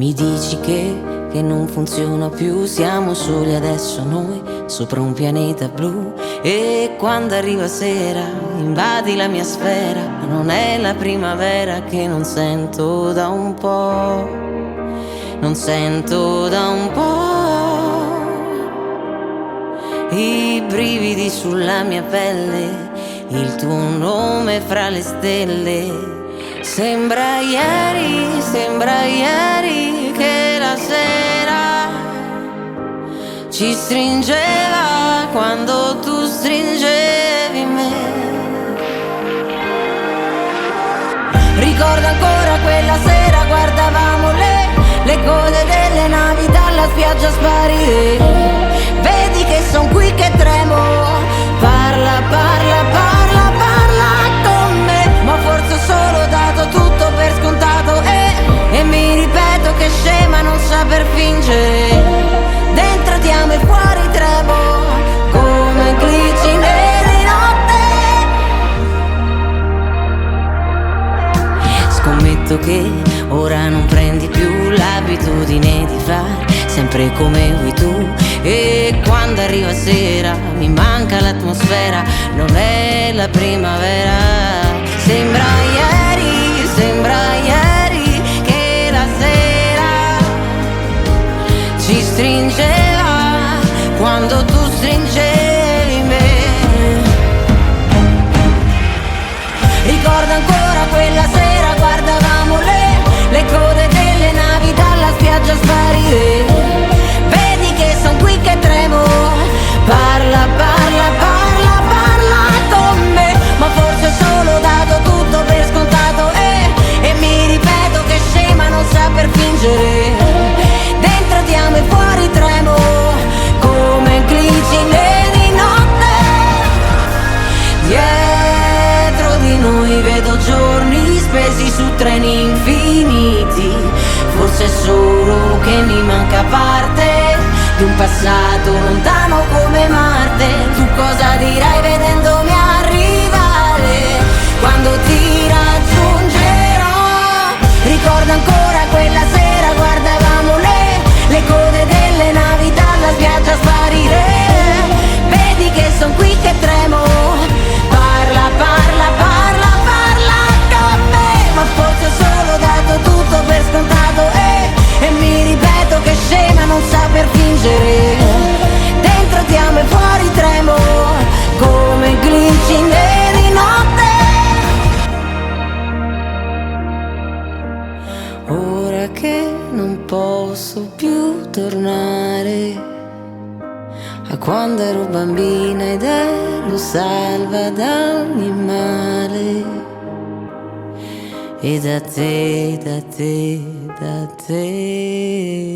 Mi dici che non funziona più, siamo soli adesso noi, sopra un pianeta blu. E quando arriva sera, invadi la mia sfera, ma non è la primavera che non sento da un po', non sento da un po'. I brividi sulla mia pelle, il tuo nome fra le stelle. Sembra ieri che la sera ci stringeva quando tu stringevi me. Ricordo ancora quella sera, guardavamo le code delle navi dalla spiaggia sparire. Vedi che son qui che tremo, parla, parla, parla, parla con me. Ma forse ho solo dato tutto per scontato e mi ripeto che scema non saper fingere. Dentro ti amo e fuori tremo, come glicine di notte. Scommetto che ora non prendi più l'abitudine di fare sempre come vuoi tu. E quando arriva sera mi manca l'atmosfera, non è la primavera. Sembra ieri che la sera ci stringeva quando tu stringevi me. Ricordo ancora quella sera, guardavamo le code delle navi dalla spiaggia sparire. Vedi che son qui che tremo, parla, parla, parla, parla con me. Ma forse ho solo dato tutto per scontato e mi ripeto che scema non saper fingere. Dentro ti amo e fuori tremo, come glicine di notte. Dietro di noi vedo giorni spesi su treni infiniti. Forse è solo che mi manca parte di un passato lontano come Marte. Tu cosa dirai vedendomi arrivare quando ti raggiungerò? Ricordo ancora quella sera, guardavamo le code delle navi dalla spiaggia sparire. Vedi che son qui che tremo, parla, parla, parla, parla con me. Ma forse ho solo dato tutto per scontato e mi ripeto che scema non saper fingere. Dentro ti amo e fuori tremo, come glicine di notte. Ora che non posso più tornare a quando ero bambina ed ero salva da ogni male. E da te, da te, da te